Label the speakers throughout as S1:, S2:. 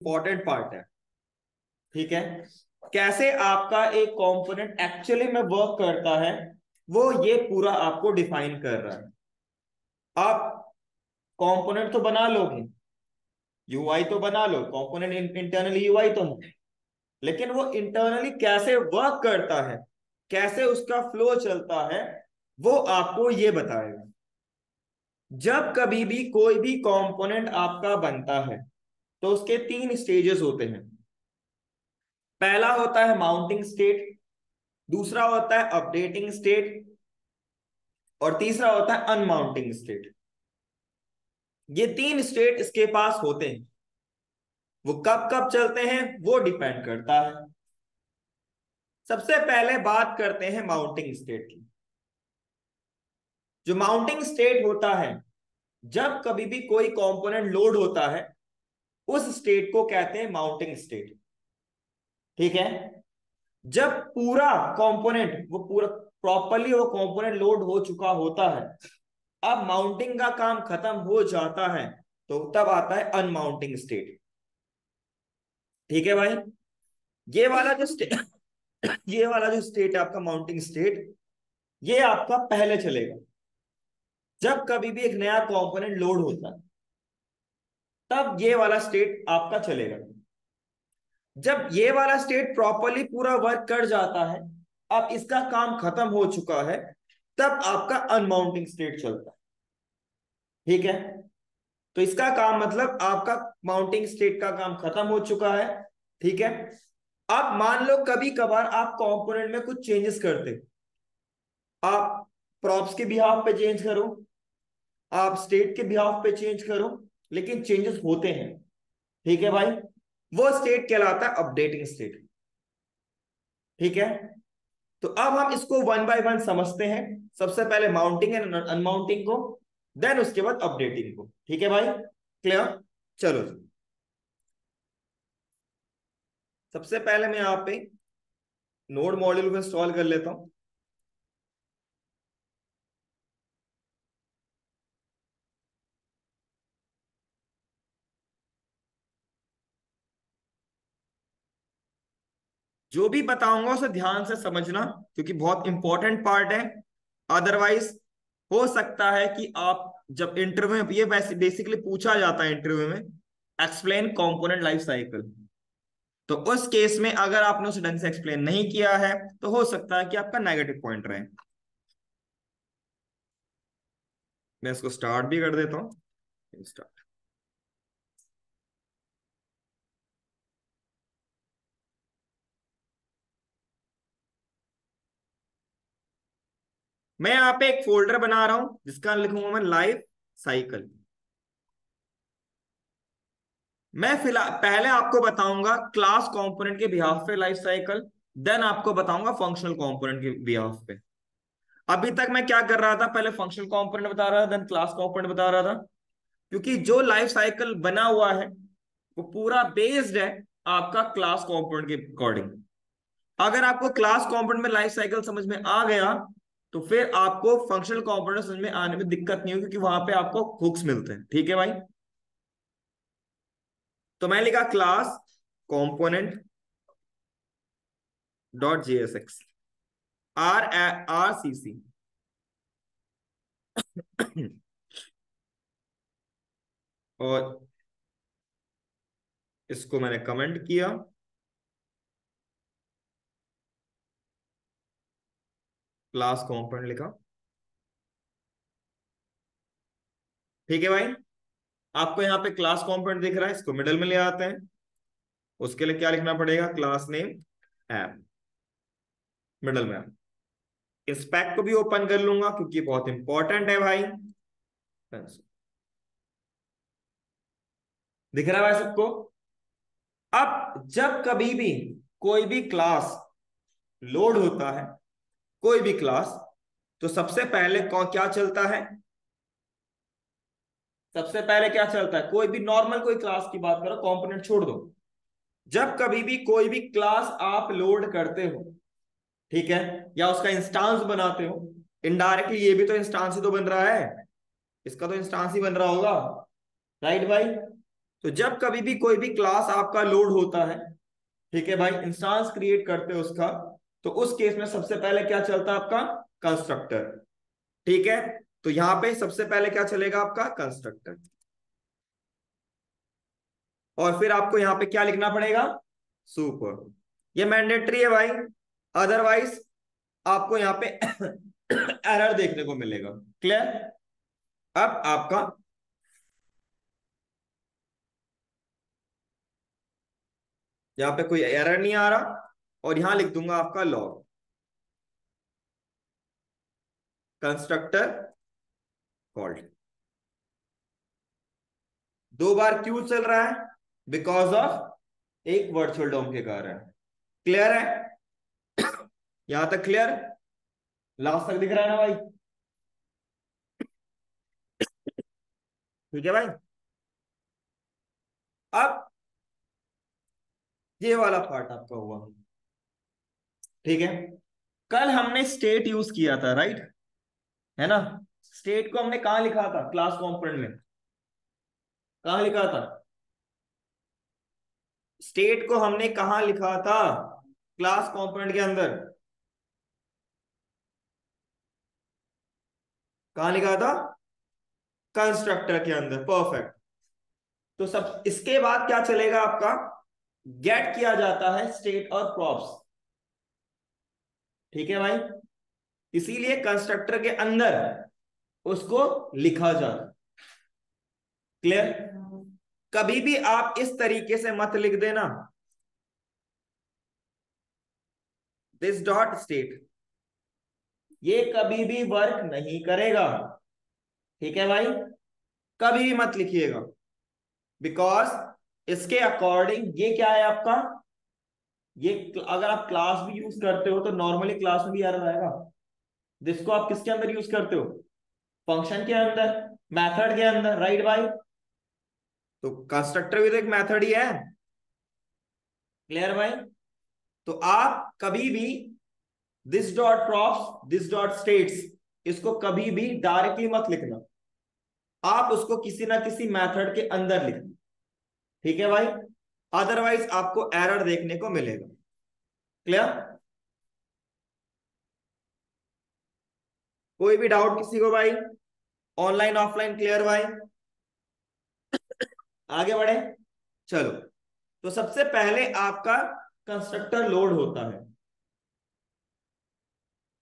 S1: Important part है। ठीक है, कैसे आपका एक कंपोनेंट एक्चुअली में वर्क करता है वो ये पूरा आपको डिफाइन कर रहा है। आप कंपोनेंट तो बना लोगे, यूआई तो बना लो, कंपोनेंट इंटरनली यूआई तो है, लेकिन वो इंटरनली कैसे वर्क करता है, कैसे उसका फ्लो चलता है, वो आपको ये बताएगा। जब कभी भी कोई भी कंपोनेंट आपका बनता है तो उसके तीन स्टेजेस होते हैं। पहला होता है माउंटिंग स्टेट, दूसरा होता है अपडेटिंग स्टेट, और तीसरा होता है अनमाउंटिंग स्टेट। ये तीन स्टेट इसके पास होते हैं। वो कब कब चलते हैं वो डिपेंड करता है। सबसे पहले बात करते हैं माउंटिंग स्टेट की। जो माउंटिंग स्टेट होता है, जब कभी भी कोई कंपोनेंट लोड होता है उस स्टेट को कहते हैं माउंटिंग स्टेट। ठीक है, जब पूरा कंपोनेंट वो पूरा प्रॉपरली वो कंपोनेंट लोड हो चुका होता है, अब माउंटिंग का काम खत्म हो जाता है, तो तब आता है अनमाउंटिंग स्टेट। ठीक है भाई, ये वाला जो स्टेट ये वाला जो स्टेट है आपका माउंटिंग स्टेट, ये आपका पहले चलेगा। जब कभी भी एक नया कंपोनेंट लोड होता है तब ये वाला स्टेट आपका चलेगा। जब ये वाला स्टेट प्रॉपरली पूरा वर्क कर जाता है, अब इसका काम खत्म हो चुका है, तब आपका अनमाउंटिंग स्टेट चलता है। ठीक है, तो इसका काम मतलब आपका माउंटिंग स्टेट का काम खत्म हो चुका है। ठीक है, अब मान लो कभी कभार आप कंपोनेंट में कुछ चेंजेस करते, आप प्रॉप्स के बिहाफ पे चेंज करो, आप स्टेट के बिहाफ पे चेंज करो, लेकिन चेंजेस होते हैं। ठीक है भाई, वो स्टेट कहलाता है अपडेटिंग स्टेट। ठीक है, तो अब हम इसको वन बाय वन समझते हैं। सबसे पहले माउंटिंग एंड अनमाउंटिंग को, देन उसके बाद अपडेटिंग को। ठीक है भाई, क्लियर? चलो जी, सबसे पहले मैं यहाँ पे नोड मॉड्यूल को इंस्टॉल कर लेता हूं। जो भी बताऊंगा उसे ध्यान से समझना, क्योंकि बहुत इंपॉर्टेंट पार्ट है। अदरवाइज हो सकता है कि आप जब इंटरव्यू में, ये वैसे बेसिकली पूछा जाता है इंटरव्यू में, एक्सप्लेन कंपोनेंट लाइफ साइकिल, तो उस केस में अगर आपने उसे ढंग से एक्सप्लेन नहीं किया है तो हो सकता है कि आपका नेगेटिव पॉइंट रहे। मैं इसको स्टार्ट भी कर देता हूँ। स्टार्ट। मैं यहाँ पे एक फोल्डर बना रहा हूं जिसका लिखूंगा मैं लाइफ साइकिल। मैं फिलहाल पहले आपको बताऊंगा क्लास कंपोनेंट के बिहाफ पे लाइफ साइकिल, देन आपको बताऊंगा फंक्शनल कंपोनेंट के बिहाफ पे। अभी तक मैं क्या कर रहा था, पहले फंक्शनल कंपोनेंट बता रहा था, देन क्लास कंपोनेंट बता रहा था, क्योंकि जो लाइफ साइकिल बना हुआ है वो पूरा बेस्ड है आपका क्लास कंपोनेंट के अकॉर्डिंग। अगर आपको क्लास कंपोनेंट में लाइफ साइकिल समझ में आ गया तो फिर आपको फंक्शनल कंपोनेंट समझ में आने में दिक्कत नहीं होगी, क्योंकि वहां पे आपको हुक्स मिलते हैं। ठीक है भाई, तो मैं लिखा class component dot JSX, R R C C. और इसको मैंने कमेंट किया, क्लास कंपोनेंट लिखा। ठीक है भाई, आपको यहाँ पे क्लास कंपोनेंट दिख रहा है, इसको मिडल में ले आते हैं। उसके लिए क्या लिखना पड़ेगा, क्लास नेम ऐप, मिडल में। इंस्पेक्ट को भी ओपन कर लूंगा क्योंकि बहुत इंपॉर्टेंट है भाई। दिख रहा है भाई सबको? अब जब कभी भी कोई भी क्लास लोड होता है, कोई भी क्लास, तो सबसे पहले कौन क्या चलता है? सबसे पहले क्या चलता है? कोई भी नॉर्मल कोई क्लास की बात करो, कंपोनेंट छोड़ दो। जब कभी भी कोई भी क्लास आप लोड करते हो, ठीक है, या उसका इंस्टांस बनाते हो, इनडायरेक्टली ये भी तो इंस्टांस ही तो बन रहा है, इसका तो इंस्टांस ही बन रहा होगा, राइट भाई? तो जब कभी भी कोई भी क्लास आपका लोड होता है, ठीक है भाई, इंस्टांस क्रिएट करते हो उसका, तो उस केस में सबसे पहले क्या चलता है आपका? कंस्ट्रक्टर। ठीक है, तो यहां पे सबसे पहले क्या चलेगा? आपका कंस्ट्रक्टर। और फिर आपको यहां पे क्या लिखना पड़ेगा? सुपर। ये मैंडेटरी है भाई, अदरवाइज आपको यहां पे एरर देखने को मिलेगा। क्लियर? अब आपका यहां पे कोई एरर नहीं आ रहा, और यहां लिख दूंगा आपका लॉग कंस्ट्रक्टर कॉल्ड। दो बार क्यों चल रहा है? बिकॉज ऑफ एक वर्चुअल डॉम के कारण। क्लियर है? यहां तक क्लियर? लास्ट तक दिख रहा है ना भाई? ठीक है भाई। अब ये वाला पार्ट आपका हुआ। ठीक है, कल हमने स्टेट यूज किया था, राइट? है ना? स्टेट को हमने कहां लिखा था? क्लास कंपोनेंट में। कहां लिखा था? स्टेट को हमने कहां लिखा था? क्लास कंपोनेंट के अंदर। कहां लिखा था? कंस्ट्रक्टर के अंदर। परफेक्ट। तो सब इसके बाद क्या चलेगा आपका? गेट किया जाता है स्टेट और प्रॉप्स। ठीक है भाई, इसीलिए कंस्ट्रक्टर के अंदर उसको लिखा जाता है। क्लियर? कभी भी आप इस तरीके से मत लिख देना, दिस डॉट स्टेट, ये कभी भी वर्क नहीं करेगा। ठीक है भाई, कभी भी मत लिखिएगा, बिकॉज इसके अकॉर्डिंग ये क्या है आपका? ये अगर आप क्लास भी यूज करते हो तो नॉर्मली क्लास में भी एरर आएगा। जिसको आप किसके अंदर यूज करते हो? फंक्शन के अंदर, मेथड के अंदर, राइट भाई? तो कंस्ट्रक्टर भी तो एक मेथड ही है। क्लियर भाई? तो आप कभी भी this dot props, this dot states, इसको कभी भी डायरेक्टली मत लिखना, आप उसको किसी ना किसी मेथड के अंदर लिखना। ठीक है भाई? अदरवाइज आपको एरर देखने को मिलेगा। क्लियर? कोई भी डाउट किसी को भाई? ऑनलाइन ऑफलाइन क्लियर भाई? आगे बढ़े, चलो। तो सबसे पहले आपका कंस्ट्रक्टर लोड होता है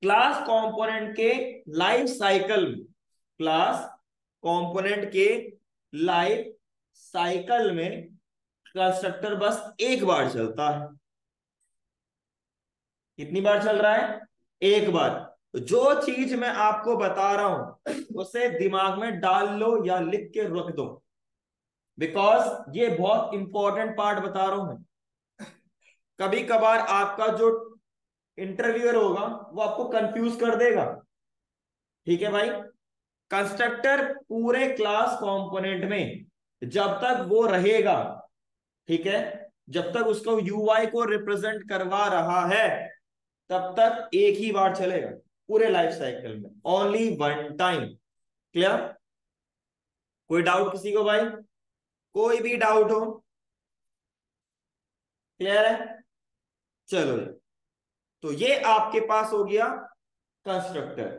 S1: क्लास कंपोनेंट के लाइफ साइकिल में। क्लास कंपोनेंट के लाइफ साइकिल में कंस्ट्रक्टर बस एक बार चलता है। कितनी बार चल रहा है? एक बार। जो चीज मैं आपको बता रहा हूं उसे दिमाग में डाल लो या लिख के रख दो, बिकॉज ये बहुत इंपॉर्टेंट पार्ट बता रहा हूं मैं। कभी कभार आपका जो इंटरव्यूअर होगा वो आपको कंफ्यूज कर देगा। ठीक है भाई? कंस्ट्रक्टर पूरे क्लास कंपोनेंट में जब तक वो रहेगा, ठीक है, जब तक उसको यूआई को रिप्रेजेंट करवा रहा है, तब तक एक ही बार चलेगा पूरे लाइफ साइकिल में, ओनली वन टाइम। क्लियर? कोई डाउट किसी को भाई? कोई भी डाउट हो? क्लियर है? चलो, तो ये आपके पास हो गया कंस्ट्रक्टर।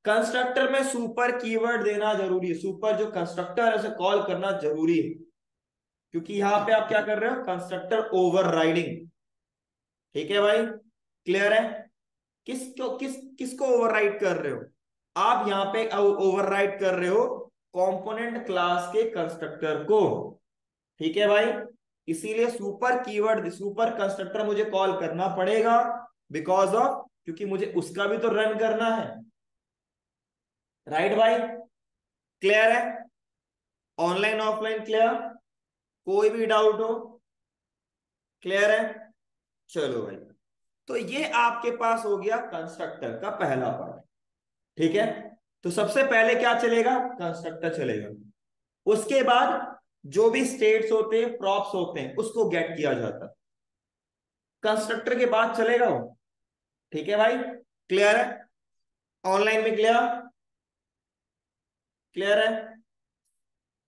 S1: कंस्ट्रक्टर में सुपर कीवर्ड देना जरूरी है, सुपर जो कंस्ट्रक्टर है उसे कॉल करना जरूरी है, क्योंकि यहां पे आप क्या कर रहे हो? Constructor overriding. ठीक है भाई? क्लियर है? किसको ओवरराइड कर रहे हो? आप यहां पे ओवरराइड कर रहे हो कंपोनेंट क्लास के कंस्ट्रक्टर को। ठीक है भाई? इसीलिए सुपर कीवर्ड, सुपर कंस्ट्रक्टर मुझे कॉल करना पड़ेगा, बिकॉज ऑफ, क्योंकि मुझे उसका भी तो रन करना है। राइट भाई? क्लियर है? Online offline clear? कोई भी डाउट हो? क्लियर है? चलो भाई, तो ये आपके पास हो गया कंस्ट्रक्टर का पहला पार्ट। ठीक है, तो सबसे पहले क्या चलेगा? कंस्ट्रक्टर चलेगा। उसके बाद जो भी स्टेट्स होते हैं, प्रॉप्स होते हैं, उसको गेट किया जाता है। कंस्ट्रक्टर के बाद चलेगा वो। ठीक है भाई? क्लियर है? ऑनलाइन में क्लियर? क्लियर है?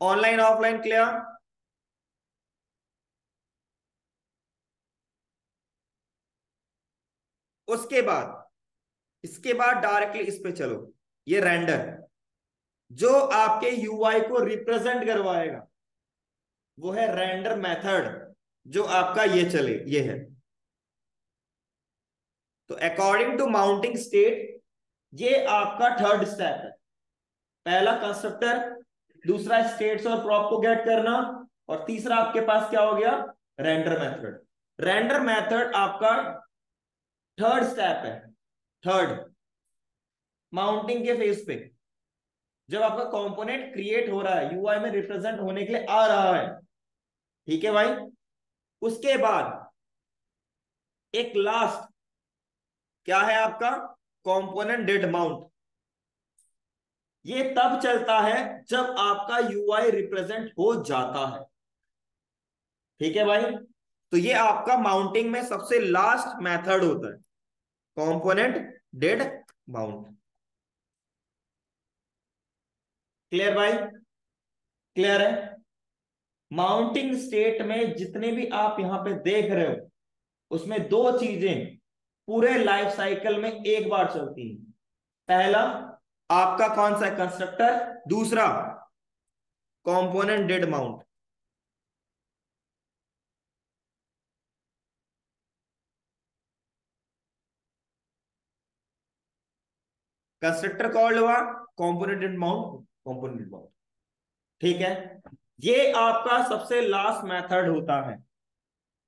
S1: Online offline clear? उसके बाद, इसके बाद डायरेक्टली इस पे चलो, ये रेंडर जो आपके यूआई को रिप्रेजेंट करवाएगा वो है रेंडर मेथड, जो आपका ये चले ये है। तो अकॉर्डिंग टू माउंटिंग स्टेट ये आपका थर्ड स्टेप है। पहला कंस्ट्रक्टर, दूसरा स्टेट्स और प्रॉप को गेट करना, और तीसरा आपके पास क्या हो गया, रेंडर मेथड। रेंडर मेथड आपका थर्ड स्टेप है, थर्ड माउंटिंग के फेज पे, जब आपका कंपोनेंट क्रिएट हो रहा है, यूआई में रिप्रेजेंट होने के लिए आ रहा है। ठीक है भाई। उसके बाद एक लास्ट क्या है आपका, कंपोनेंट डेड माउंट। ये तब चलता है जब आपका यूआई रिप्रेजेंट हो जाता है। ठीक है भाई। तो ये आपका माउंटिंग में सबसे लास्ट मेथड होता है, कंपोनेंट डेड माउंट। क्लियर भाई, क्लियर है। माउंटिंग स्टेट में जितने भी आप यहां पे देख रहे हो, उसमें दो चीजें पूरे लाइफ साइकिल में एक बार चलती हैं। पहला आपका कौन सा कंस्ट्रक्टर, दूसरा component did mount. Constructor called हुआ, component did mount, component did mount. ठीक है। ये आपका सबसे लास्ट मेथड होता है,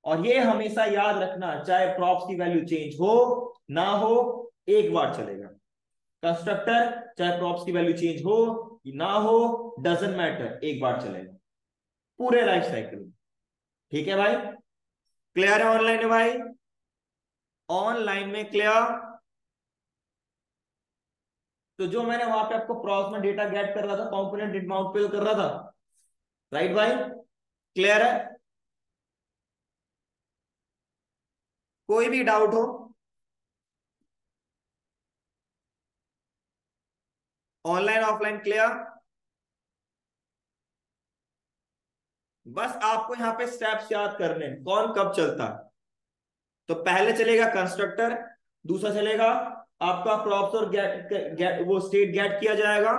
S1: और ये हमेशा याद रखना, चाहे प्रॉप्स की वैल्यू चेंज हो ना हो, एक बार चलेगा। कंस्ट्रक्टर चाहे प्रॉप्स की वैल्यू चेंज हो ना हो, डजंट मैटर, एक बार चलेगा पूरे लाइफ साइकिल में। ठीक है भाई, क्लियर है ऑनलाइन में भाई, ऑनलाइन में क्लियर। तो जो मैंने वहां पे आपको प्रॉप्स में डेटा गेट कर रहा था, कंपोनेंट डेट माउंट पे कर रहा था, राइट भाई, क्लियर है। कोई भी डाउट हो, ऑनलाइन ऑफलाइन क्लियर। बस आपको यहां पे स्टेप्स याद करने हैं, कौन कब चलता है। तो पहले चलेगा कंस्ट्रक्टर, दूसरा चलेगा आपका प्रॉप्स और वो स्टेट गेट किया जाएगा,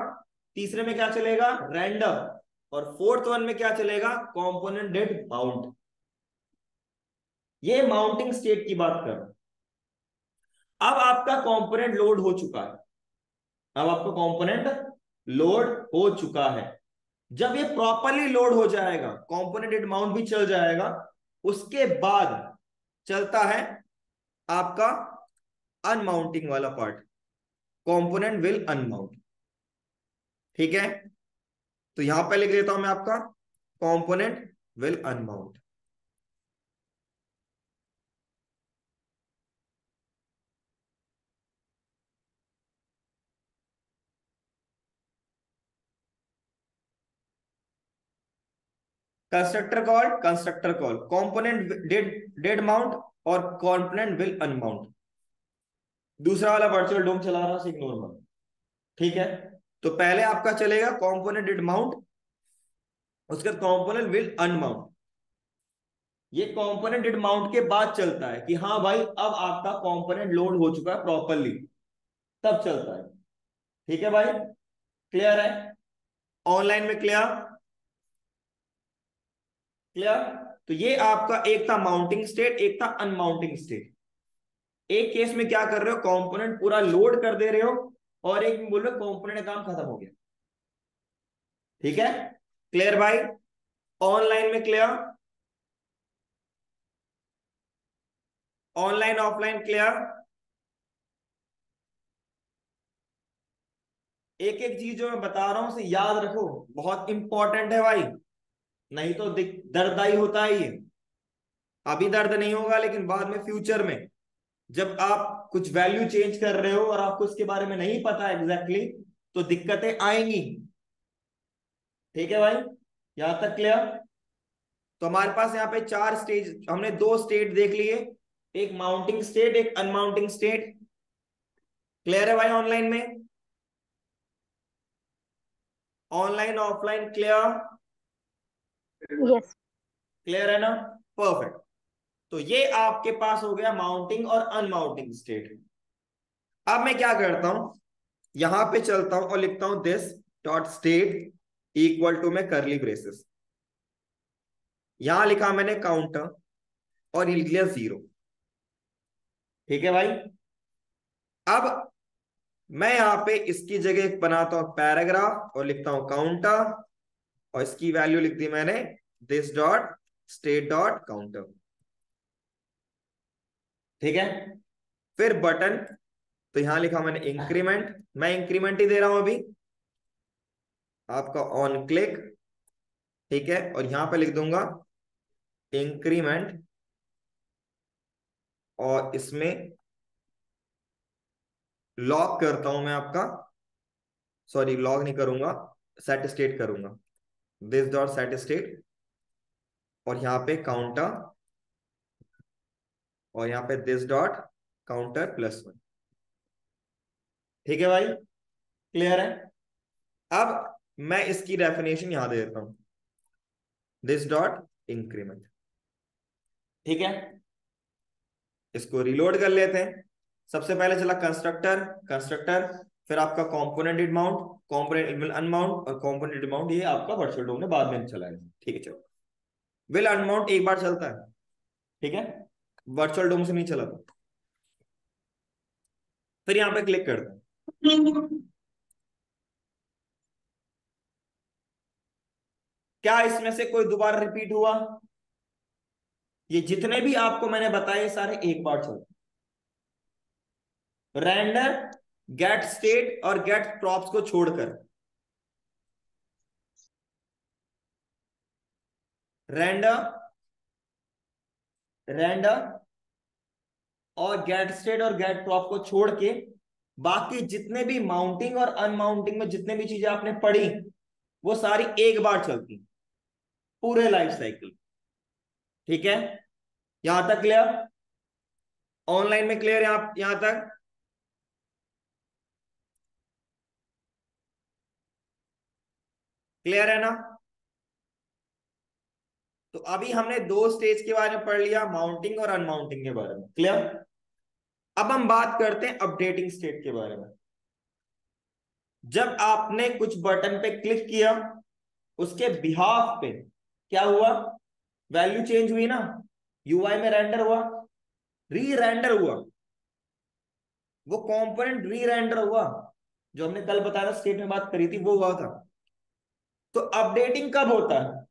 S1: तीसरे में क्या चलेगा, रैंडम, और फोर्थ वन में क्या चलेगा, कंपोनेंट डेट माउंट। ये माउंटिंग स्टेट की बात कर रहा हूं। अब आपका कंपोनेंट लोड हो चुका है, अब आपका कंपोनेंट लोड हो चुका है। जब ये प्रॉपरली लोड हो जाएगा, कंपोनेंट डेट माउंट भी चल जाएगा, उसके बाद चलता है आपका अनमाउंटिंग वाला पार्ट, कंपोनेंट विल अनमाउंट। ठीक है। तो यहां पे लिख देता हूं मैं आपका component will unmount. Constructor call component did mount और कंपोनेंट विल अनमाउंट। दूसरा वाला वर्चुअल डोम चला रहा है, इग्नोर मत। ठीक है। तो पहले आपका चलेगा कंपोनेंट डेड माउंट, उसके बाद कंपोनेंट विल अनमाउंट। ये कंपोनेंट डेड माउंट के बाद चलता है कि हाँ भाई अब आपका कंपोनेंट लोड हो चुका है प्रॉपरली, तब चलता है। ठीक है भाई, क्लियर है, ऑनलाइन में क्लियर, क्लियर। तो ये आपका एक था माउंटिंग स्टेट, एक था अनमाउंटिंग स्टेट। एक केस में क्या कर रहे हो, कंपोनेंट पूरा लोड कर दे रहे हो, और एक में बोल रहे हो कंपोनेंट का काम खत्म हो गया। ठीक है, क्लियर भाई, ऑनलाइन में क्लियर, ऑनलाइन ऑफलाइन क्लियर। एक एक चीज जो मैं बता रहा हूं उसे याद रखो, बहुत इंपॉर्टेंट है भाई, नहीं तो दर्ददाई होता है ये। अभी दर्द नहीं होगा, लेकिन बाद में फ्यूचर में जब आप कुछ वैल्यू चेंज कर रहे हो और आपको इसके बारे में नहीं पता एग्जैक्टली तो दिक्कतें आएंगी। ठीक है भाई, यहां तक क्लियर। तो हमारे पास यहाँ पे चार स्टेज, हमने दो स्टेट देख लिए, एक माउंटिंग स्टेट, एक अनमाउंटिंग स्टेट। क्लियर है भाई, ऑनलाइन में, online offline clear,
S2: yes.
S1: Clear है ना, परफेक्ट। तो ये आपके पास हो गया माउंटिंग और अनमाउंटिंग स्टेट। अब मैं क्या करता हूं, यहां पे चलता हूं और लिखता हूं this dot state equal to में करली ब्रेसेस, यहां लिखा मैंने काउंटर और ये लिख लिया 0। ठीक है भाई। अब मैं यहां पे इसकी जगह एक बनाता हूं पैराग्राफ और लिखता हूं काउंटर, और इसकी वैल्यू लिख दी मैंने this dot state dot counter. ठीक है। फिर बटन, तो यहां लिखा मैंने इंक्रीमेंट, मैं इंक्रीमेंट ही दे रहा हूं अभी आपका ऑन क्लिक। ठीक है, और यहां पे लिख दूंगा इंक्रीमेंट, और इसमें लॉक करता हूं मैं आपका, सॉरी लॉक नहीं करूंगा, सेट स्टेट करूंगा, दिस डॉट सेट स्टेट, और यहां पे काउंटर, और यहां पे दिस डॉट काउंटर +1। ठीक है भाई, क्लियर है। अब मैं इसकी डेफिनेशन यहां दे देता हूं दिस डॉट इंक्रीमेंट। ठीक है, इसको रिलोड कर लेते हैं। सबसे पहले चला कंस्ट्रक्टर, कंस्ट्रक्टर, फिर आपका कंपोनेंट माउंट, कंपोनेंट अनमाउंट, और कंपोनेंट माउंट ये आपका वर्चुअल डोम में बाद में चला है। ठीक है, चलो विल अनमाउंट एक बार चलता है, ठीक है, वर्चुअल डोम से नहीं चला था। फिर यहां पे क्लिक करते हैं। क्या इसमें से कोई दोबारा रिपीट हुआ? ये जितने भी आपको मैंने बताए सारे एक बार चलते, रेंडर, गेट स्टेट और गेट प्रॉप्स को छोड़कर। रेंडर, रेंडर और गेट स्टेट और गेट प्रॉप को छोड़ के बाकी जितने भी माउंटिंग और अनमाउंटिंग में जितने भी चीजें आपने पढ़ी वो सारी एक बार चलती, पूरे लाइफ साइकिल। ठीक है, यहां तक क्लियर? ऑनलाइन में क्लियर है आप यहां तक? क्लियर है ना? तो अभी हमने दो स्टेज के बारे में पढ़ लिया, माउंटिंग और अनमाउंटिंग के बारे में, क्लियर। अब हम बात करते हैं अपडेटिंग स्टेट के बारे में। जब आपने कुछ बटन पे क्लिक किया, उसके बिहाफ पे क्या हुआ, वैल्यू चेंज हुई ना, यूआई में रेंडर हुआ, री रेंडर हुआ, वो कंपोनेंट री रेंडर हुआ, जो हमने कल बताया था स्टेट में बात करी थी वो हुआ था। तो अपडेटिंग कब होता है?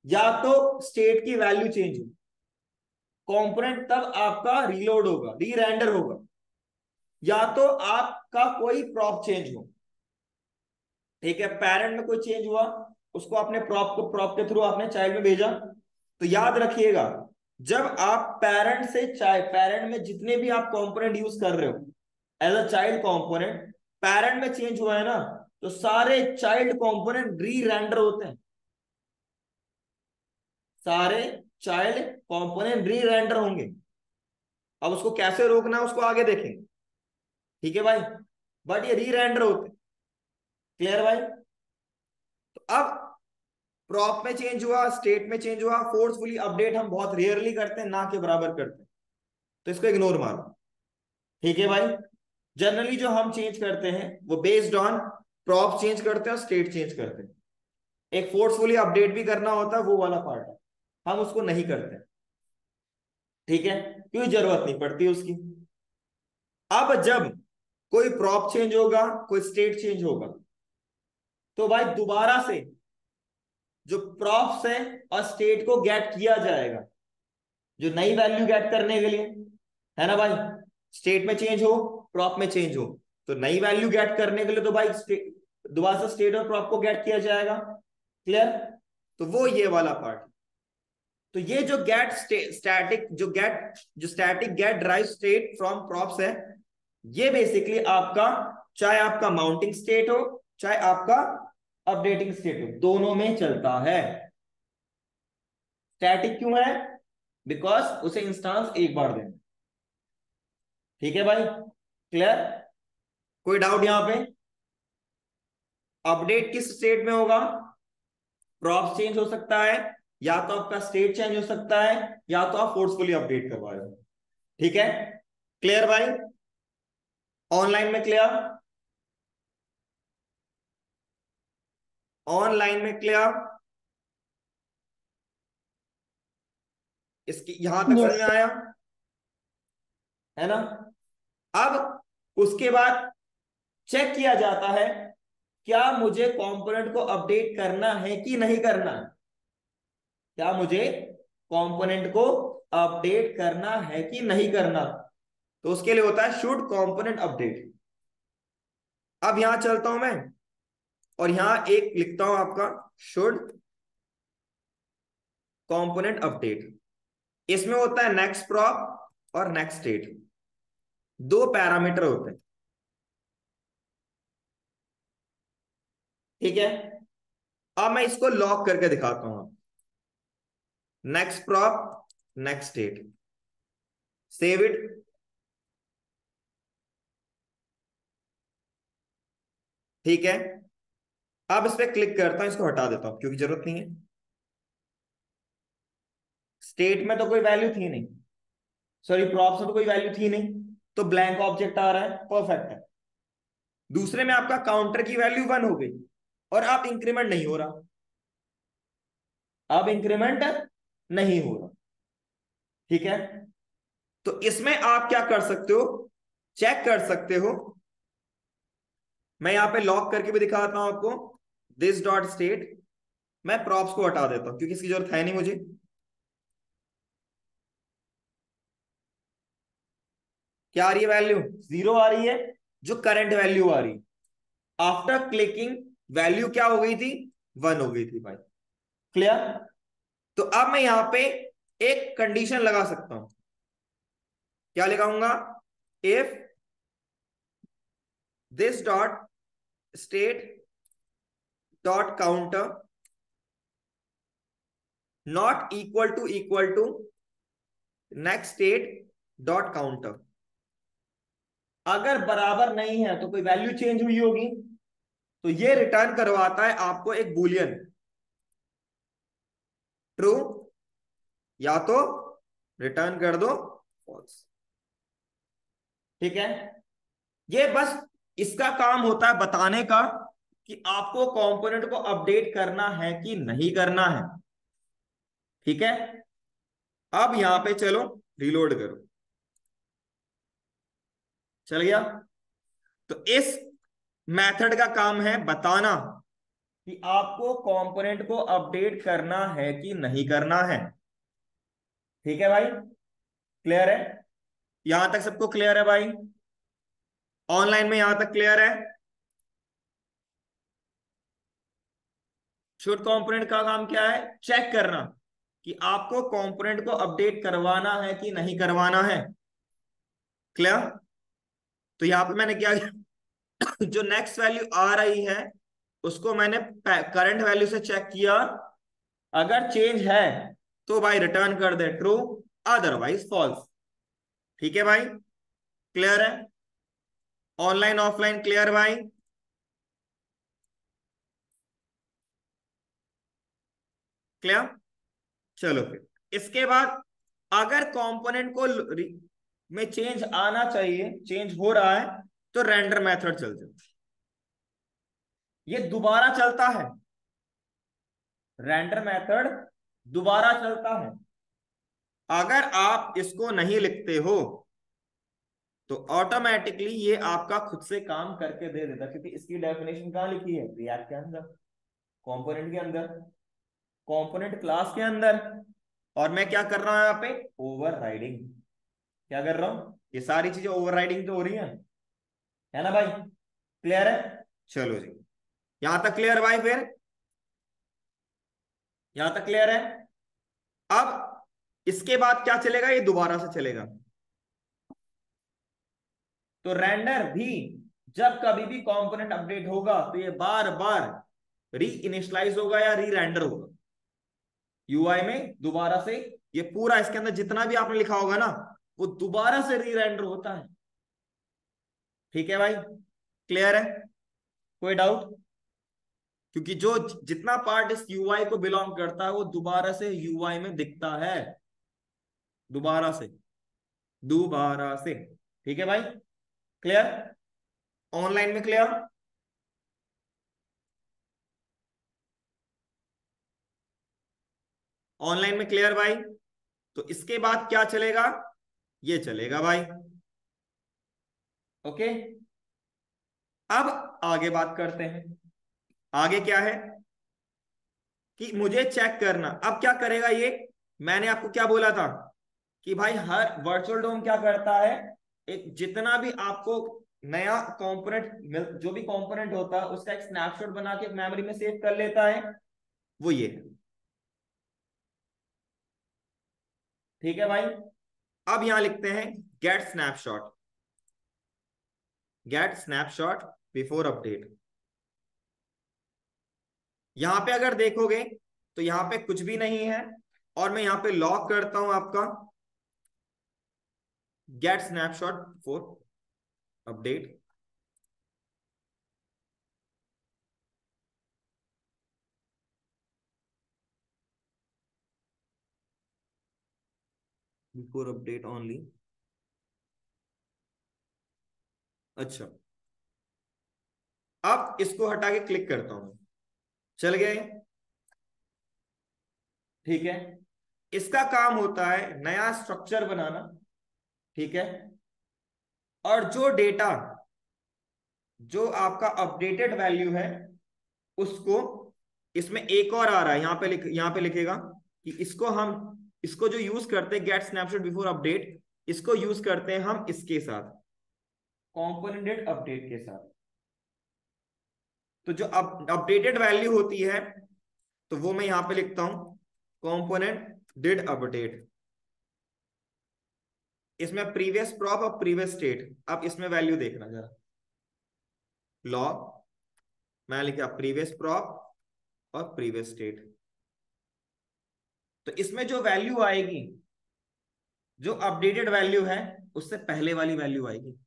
S1: या तो स्टेट की वैल्यू चेंज हो, कंपोनेंट तब आपका रीलोड होगा, री रेंडर होगा, या तो आपका कोई प्रॉप चेंज हो। ठीक है, पेरेंट में कोई चेंज हुआ, उसको आपने प्रॉप को प्रॉप के थ्रू आपने चाइल्ड में भेजा, तो याद रखिएगा जब आप पेरेंट से चाइल्ड, पेरेंट में जितने भी आप कंपोनेंट यूज कर रहे हो as a child component, parent में चेंज हुआ है ना, तो सारे चाइल्ड कंपोनेंट री रेंडर होते हैं, सारे चाइल्ड कंपोनेंट री रेंडर होंगे। अब उसको कैसे रोकना है उसको आगे देखेंगे। ठीक है भाई, बट ये री रेंडर होते हैं। क्लियर भाई? तो अब प्रॉप में चेंज हुआ, स्टेट में चेंज हुआ, फोर्सफुली अपडेट हम बहुत रेयरली करते हैं, ना के बराबर करते हैं, तो इसको इग्नोर मारो। ठीक है भाई, जनरली जो हम चेंज करते हैं वो बेस्ड ऑन प्रॉप चेंज करते हैं और स्टेट चेंज करते हैं। एक फोर्सफुली अपडेट भी करना होता है, वो वाला पार्ट है, हम उसको नहीं करते। ठीक है, क्योंकि जरूरत नहीं पड़ती उसकी। अब जब कोई प्रॉप चेंज होगा, कोई स्टेट चेंज होगा, तो भाई दोबारा से जो प्रॉप्स है और स्टेट को गेट किया जाएगा, जो नई वैल्यू गेट करने के लिए, है ना भाई। स्टेट में चेंज हो, प्रॉप में चेंज हो, तो नई वैल्यू गेट करने के लिए तो भाई दोबारा से स्टेट और प्रॉप को गेट किया जाएगा। क्लियर? तो वो ये वाला पार्ट। तो ये जो गेट स्टैटिक जो static get derived state from props है, ये बेसिकली आपका, चाहे आपका माउंटिंग स्टेट हो चाहे आपका अपडेटिंग स्टेट हो, दोनों में चलता है। स्टैटिक क्यों है? बिकॉज उसे इंस्टांस एक बार देना। ठीक है भाई, क्लियर? कोई डाउट यहां पे? अपडेट किस स्टेट में होगा? प्रॉप चेंज हो सकता है, या तो आपका स्टेट चेंज हो सकता है, या तो आप फोर्सफुली अपडेट करवा रहे हो। ठीक है, क्लियर भाई? ऑनलाइन में क्लियर? ऑनलाइन में क्लियर? इसकी यहां तक समझ
S2: यस
S1: में आया है ना? अब उसके बाद चेक किया जाता है, क्या मुझे कंपोनेंट को अपडेट करना है कि नहीं करना है? क्या मुझे कंपोनेंट को अपडेट करना है कि नहीं करना? तो उसके लिए होता है शुड कंपोनेंट अपडेट। अब यहां चलता हूं मैं, और यहां एक लिखता हूं आपका शुड कंपोनेंट अपडेट। इसमें होता है नेक्स्ट प्रॉप और नेक्स्ट स्टेट, दो पैरामीटर होते हैं। ठीक है, अब मैं इसको लॉक करके दिखाता हूं। Next prop, next state, save it. ठीक है, अब इस पर क्लिक करता हूं, इसको हटा देता हूं क्योंकि जरूरत नहीं है। स्टेट में तो कोई वैल्यू थी नहीं, सॉरी प्रॉप्स में तो कोई वैल्यू थी नहीं, तो ब्लैंक ऑब्जेक्ट आ रहा है, परफेक्ट है। दूसरे में आपका काउंटर की वैल्यू 1 हो गई, और आप इंक्रीमेंट नहीं हो रहा, अब इंक्रीमेंट नहीं हो रहा। ठीक है, तो इसमें आप क्या कर सकते हो, चेक कर सकते हो। मैं यहां पे लॉक करके भी दिखाता हूं आपको, दिस डॉट स्टेट। मैं प्रॉप्स को हटा देता हूं क्योंकि इसकी जरूरत है नहीं मुझे। क्या आ रही है वैल्यू? 0 आ रही है, जो करंट वैल्यू आ रही है। आफ्टर क्लिकिंग वैल्यू क्या हो गई थी? 1 हो गई थी भाई। क्लियर? तो अब मैं यहां पे एक कंडीशन लगा सकता हूं। क्या लगाऊंगा? If this dot state dot counter not equal to next state dot counter. अगर बराबर नहीं है तो कोई वैल्यू चेंज हुई होगी, तो ये रिटर्न करवाता है आपको एक बुलियन, ट्रू, या तो रिटर्न कर दो फॉल्स। ठीक है, ये बस इसका काम होता है बताने का कि आपको कंपोनेंट को अपडेट करना है कि नहीं करना है। ठीक है, अब यहां पे चलो रिलोड करो, चल गया। तो इस मेथड का काम है बताना कि आपको कंपोनेंट को अपडेट करना है कि नहीं करना है। ठीक है भाई, क्लियर है? यहां तक सबको क्लियर है भाई? ऑनलाइन में यहां तक क्लियर है? शुड कंपोनेंट का काम क्या है? चेक करना कि आपको कंपोनेंट को अपडेट करवाना है कि नहीं करवाना है। क्लियर? तो यहां पे मैंने क्या जो नेक्स्ट वैल्यू आ रही है उसको मैंने करंट वैल्यू से चेक किया, अगर चेंज है तो भाई रिटर्न कर दे ट्रू, अदरवाइज फॉल्स। ठीक है भाई, क्लियर है? ऑनलाइन ऑफलाइन क्लियर भाई? क्लियर? चलो फिर इसके बाद, अगर कंपोनेंट को में चेंज आना चाहिए, चेंज हो रहा है, तो रेंडर मेथड चलते हैं। ये दोबारा चलता है, रेंडर मेथड दोबारा चलता है। अगर आप इसको नहीं लिखते हो तो ऑटोमेटिकली ये आपका खुद से काम करके दे देता, क्योंकि इसकी डेफिनेशन कहां लिखी है? रिएक्ट के अंदर, कंपोनेंट के अंदर, कंपोनेंट क्लास के अंदर। और मैं क्या कर रहा हूं यहाँ पे? ओवरराइडिंग। क्या कर रहा हूं? ये सारी चीजें ओवरराइडिंग तो हो रही है ना भाई? क्लियर है? चलो जी, यहां तक क्लियर भाई? फिर यहां तक क्लियर है? अब इसके बाद क्या चलेगा? ये दोबारा से चलेगा। तो रेंडर भी जब कभी भी कंपोनेंट अपडेट होगा तो ये बार बार री इनिशियलाइज होगा या री रेंडर होगा यूआई में दोबारा से। ये पूरा इसके अंदर जितना भी आपने लिखा होगा ना, वो दोबारा से री रेंडर होता है। ठीक है भाई, क्लियर है? कोई डाउट? क्योंकि जो जितना पार्ट इस यूआई को बिलोंग करता है वो दोबारा से यूआई में दिखता है, दोबारा से, दोबारा से। ठीक है भाई, क्लियर? ऑनलाइन में क्लियर? ऑनलाइन में क्लियर भाई? तो इसके बाद क्या चलेगा? ये चलेगा भाई। ओके, अब आगे बात करते हैं। आगे क्या है कि मुझे चेक करना, अब क्या करेगा ये? मैंने आपको क्या बोला था कि भाई हर वर्चुअल डोम क्या करता है, एक जितना भी आपको नया कंपोनेंट, जो भी कंपोनेंट होता है उसका एक स्नैपशॉट बना के मेमोरी में सेव कर लेता है, वो ये है। ठीक है भाई, अब यहां लिखते हैं get snapshot, get snapshot before update. यहां पे अगर देखोगे तो यहां पे कुछ भी नहीं है, और मैं यहां पे लॉक करता हूं आपका get snapshot before update. Before update only. अच्छा, अब इसको हटा के क्लिक करता हूं, चल गए। ठीक है, इसका काम होता है नया स्ट्रक्चर बनाना। ठीक है, और जो डेटा, जो आपका अपडेटेड वैल्यू है उसको, इसमें एक और आ रहा है, यहां पे लिखेगा कि इसको जो यूज करते हैं गेट स्नैपशॉट बिफोर अपडेट, इसको यूज करते हैं हम इसके साथ, कॉम्पोनेंटेड अपडेट के साथ। तो जो अपडेटेड वैल्यू होती है, तो वो मैं यहां पे लिखता हूं कॉम्पोनेंट डिड अपडेट। इसमें प्रीवियस प्रॉप और प्रीवियस स्टेट, अब इसमें वैल्यू देखना जरा, लॉग, मैं लिखा प्रीवियस प्रॉप और प्रीवियस स्टेट। तो इसमें जो वैल्यू आएगी, जो अपडेटेड वैल्यू है, उससे पहले वाली वैल्यू आएगी।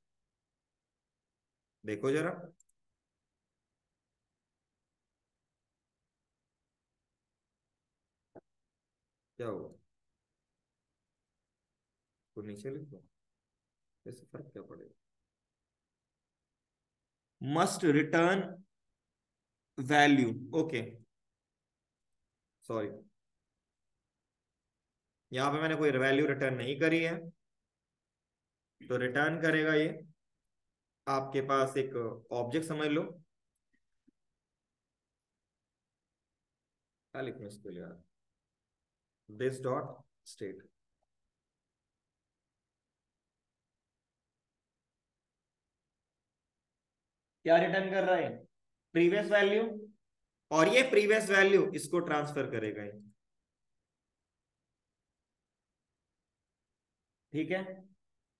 S1: देखो जरा, क्या होगा, तो नीचे लिख दो, इससे फर्क क्या पड़ेगा? Must return value, okay, sorry, यहां पे मैंने कोई वैल्यू रिटर्न नहीं करी है, तो रिटर्न करेगा ये आपके पास एक ऑब्जेक्ट समझ लो। क्या लिखूं इसके लिए? This dot state. क्या रिटर्न कर रहा है? प्रीवियस वैल्यू, और ये प्रीवियस वैल्यू इसको ट्रांसफर करेगा ये। ठीक है,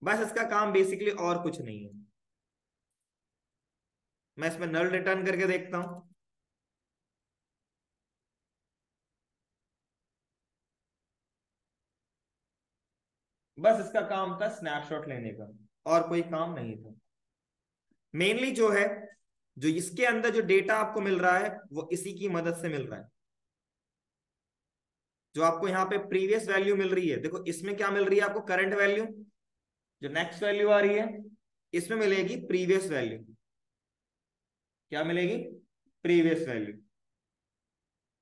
S1: बस इसका काम बेसिकली और कुछ नहीं है। मैं इसमें नल रिटर्न करके देखता हूं। बस इसका काम था स्नैपशॉट लेने का, और कोई काम नहीं था। मेनली जो है, जो इसके अंदर जो डेटा आपको मिल रहा है वो इसी की मदद से मिल रहा है। जो आपको यहाँ पे प्रीवियस वैल्यू मिल रही है, देखो इसमें क्या मिल रही है आपको, करंट वैल्यू। जो नेक्स्ट वैल्यू आ रही है, इसमें मिलेगी प्रीवियस वैल्यू। क्या मिलेगी? Previous value.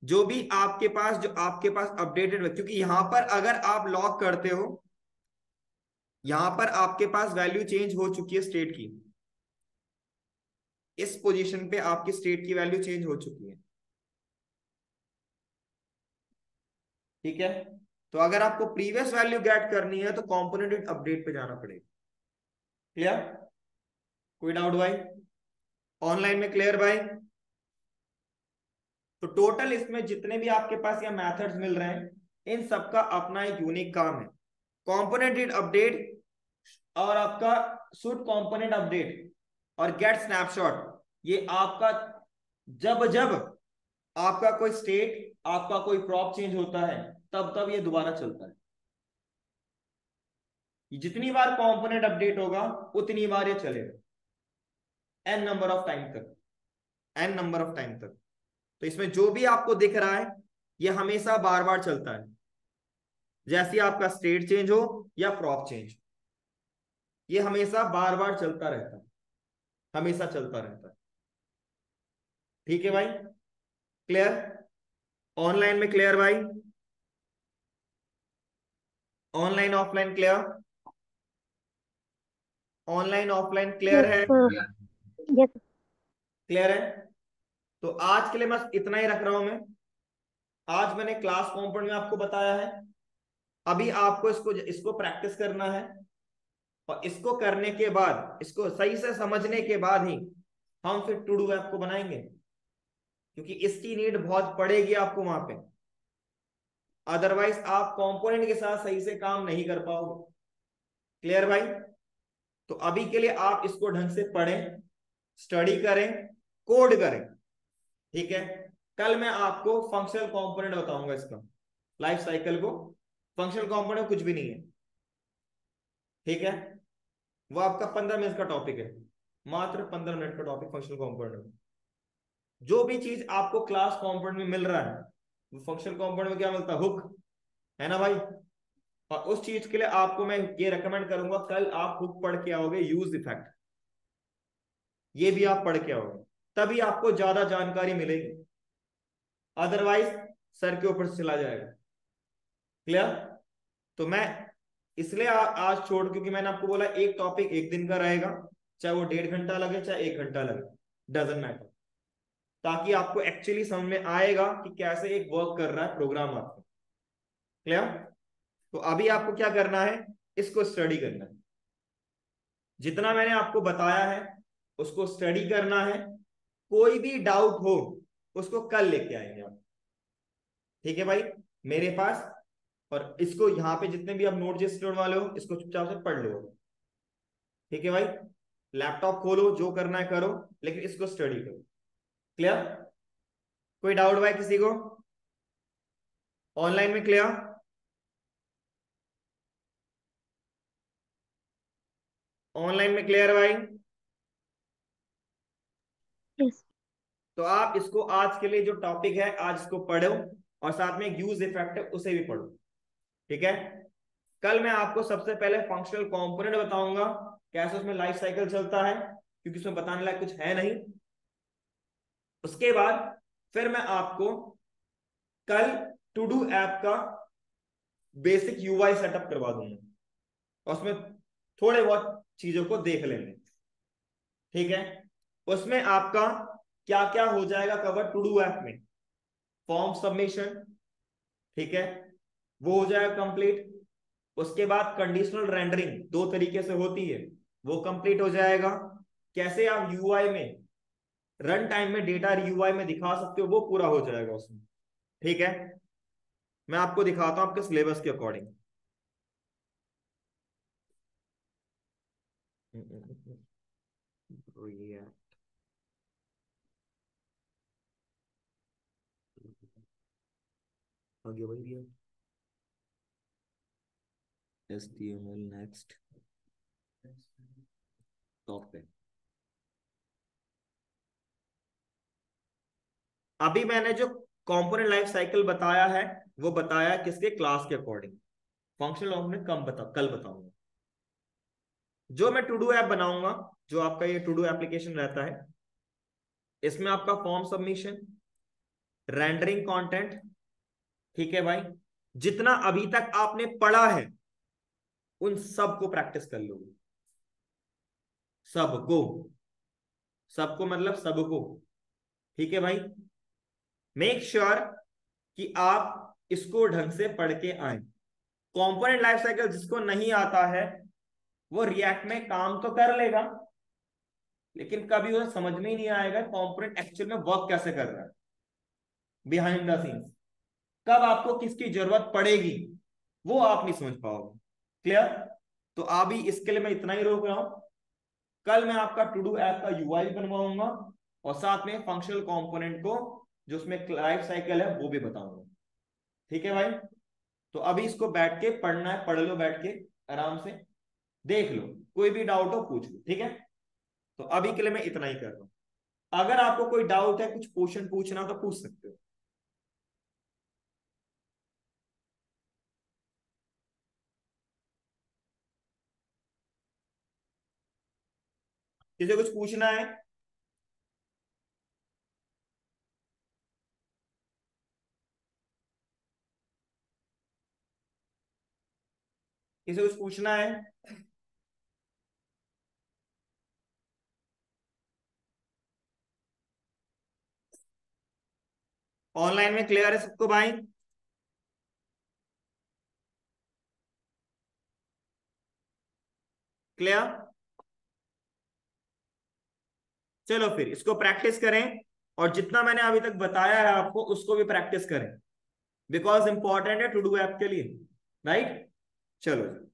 S1: जो आपके पास अपडेटेड, क्योंकि यहां पर अगर आप लॉक करते हो, यहां पर आपके पास वैल्यू चेंज हो चुकी है स्टेट की, इस पोजीशन पे आपकी स्टेट की वैल्यू चेंज हो चुकी है। ठीक है, तो अगर आपको प्रीवियस वैल्यू गेट करनी है तो कॉम्पोनेंट अपडेट पे जाना पड़ेगा। क्लियर? कोई डाउट भाई? ऑनलाइन में क्लियर भाई? तो टोटल इसमें जितने भी आपके पास या मेथड्स मिल रहे हैं, इन सबका अपना एक यूनिक काम है। कॉम्पोनेंट अपडेट, और आपका शुड कंपोनेंट अपडेट, और गेट स्नैपशॉट, ये आपका जब जब आपका कोई स्टेट, आपका कोई प्रॉप चेंज होता है, तब तब ये दोबारा चलता है। जितनी बार कंपोनेंट अपडेट होगा उतनी बार ये चलेगा, एन नंबर ऑफ टाइम तक, एन नंबर ऑफ टाइम तक। तो इसमें जो भी आपको दिख रहा है ये हमेशा बार बार चलता है, जैसे आपका स्टेट चेंज हो या प्रॉप चेंज, ये हमेशा बार बार चलता रहता है, हमेशा चलता रहता है। ठीक है भाई, क्लियर? ऑनलाइन में क्लियर भाई? Online offline clear? Online offline clear
S2: yes
S1: है?
S2: सर। यस।
S1: क्लियर है? तो आज के लिए बस इतना ही रख रहा हूं मैं। आज मैंने क्लास कंपोनेंट में आपको बताया है, अभी आपको इसको इसको प्रैक्टिस करना है, और इसको करने के बाद, इसको सही से समझने के बाद ही हम फिर टू डू ऐप को बनाएंगे, क्योंकि इसकी नीड बहुत पड़ेगी आपको वहां पे, अदरवाइज आप कंपोनेंट के साथ सही से काम नहीं कर पाओगे। क्लियर भाई? तो अभी के लिए आप इसको ढंग से पढ़ें, स्टडी करें, कोड करें। ठीक है? कल मैं आपको फंक्शनल कंपोनेंट बताऊंगा, इसका लाइफ साइकिल को। फंक्शनल कंपोनेंट कुछ भी नहीं है, ठीक है? वो आपका 15 मिनट का टॉपिक है, मात्र 15 मिनट का टॉपिक फंक्शनल कंपोनेंट। जो भी चीज आपको क्लास कंपोनेंट में मिल रहा है वो फंक्शनल कंपोनेंट में क्या मिलता है? हुक, है ना भाई? और उस चीज के लिए आपको मैं ये रेकमेंड करूंगा, कल आप हुक पढ़ के आओगे, यूज इफेक्ट ये भी आप पढ़ के आओगे, तभी आपको ज्यादा जानकारी मिलेगी, अदरवाइज सर के ऊपर से चला जाएगा। क्लियर? तो मैं इसलिए आज छोड़, क्योंकि मैंने आपको बोला एक टॉपिक एक दिन का रहेगा, चाहे वो 1.5 घंटा लगे चाहे 1 घंटा लगे, डजेंट मैटर, ताकि आपको एक्चुअली समझ में आएगा कि कैसे एक वर्क कर रहा है प्रोग्राम आपका। क्लियर? तो अभी आपको क्या करना है, इसको स्टडी करना है, जितना मैंने आपको बताया है उसको स्टडी करना है। कोई भी डाउट हो उसको कल लेके आएंगे आप, ठीक है भाई, मेरे पास। और इसको यहाँ पे जितने भी आप नोट जिससे वाले हो इसको चुपचाप से पढ़ लो, ठीक है भाई? लैपटॉप खोलो, जो करना है करो, लेकिन इसको स्टडी करो। क्लियर? कोई डाउट भाई किसी को? ऑनलाइन में क्लियर? ऑनलाइन में क्लियर भाई?
S2: यस।
S1: तो आप इसको आज के लिए जो टॉपिक है आज इसको पढ़ो, और साथ में यूज इफेक्ट है उसे भी पढ़ो, ठीक है? कल मैं आपको सबसे पहले फंक्शनल कंपोनेंट बताऊंगा, कैसे उसमें लाइफ साइकिल चलता है, क्योंकि उसमें बताने लायक कुछ है नहीं। उसके बाद फिर मैं आपको कल टू डू ऐप का बेसिक यूआई सेटअप करवा दूंगा, और उसमें थोड़े बहुत चीजों को देख लेंगे, ठीक है? उसमें आपका क्या क्या हो जाएगा कवर टू डू ऐप में? फॉर्म सबमिशन, ठीक है, वो हो जाएगा कंप्लीट। उसके बाद कंडीशनल रेंडरिंग 2 तरीके से होती है, वो कंप्लीट हो जाएगा। कैसे आप यूआई में रन टाइम में डेटा यूआई में दिखा सकते हो, वो पूरा हो जाएगा उसमें, ठीक है? मैं आपको दिखाता हूं आपके सिलेबस के अकॉर्डिंग। आगे बढ़िए, HTML नेक्स्ट टॉप पे। अभी मैंने जो कंपोनेंट लाइफ साइकिल बताया है वो बताया किसके? क्लास के अकॉर्डिंग। फंक्शनल में कल बताऊंगा। जो मैं टू डू ऐप बनाऊंगा, जो आपका ये टू डू एप्लीकेशन रहता है, इसमें आपका फॉर्म सबमिशन, रेंडरिंग कंटेंट, ठीक है भाई, जितना अभी तक आपने पढ़ा है उन सबको प्रैक्टिस कर लो, सबको, सबको मतलब सबको, ठीक है भाई? मेक श्योर कि आप इसको ढंग से पढ़ के आए। कंपोनेंट लाइफ साइकिल जिसको नहीं आता है वो रिएक्ट में काम तो कर लेगा, लेकिन कभी उसे समझ में ही नहीं आएगा कंपोनेंट एक्चुअल में वर्क कैसे कर रहा है बिहाइंड द सीन्स, कब आपको किसकी जरूरत पड़ेगी वो आप नहीं समझ पाओगे। क्लियर? तो अभी इसके लिए मैं इतना ही रोक रहा हूं। कल मैं आपका टू डू ऐप का यूआई बनवाऊंगा, और साथ में फंक्शनल कंपोनेंट को जो उसमें लाइफ साइकिल है वो भी बताऊंगा, ठीक है भाई? तो अभी इसको बैठ के पढ़ना है, पढ़ लो बैठ के आराम से, देख लो, कोई भी डाउट हो पूछ लो, ठीक है? तो अभी के लिए मैं इतना ही कर रहा हूं। अगर आपको कोई डाउट है, कुछ क्वेश्चन पूछना हो तो पूछ सकते हो। किसी को कुछ पूछना है? किसी को कुछ पूछना है? ऑनलाइन में क्लियर है सबको भाई? क्लियर? चलो फिर इसको प्रैक्टिस करें, और जितना मैंने अभी तक बताया है आपको उसको भी प्रैक्टिस करें, बिकॉज इंपॉर्टेंट है टू डू ऐप के लिए, राइट? चलो।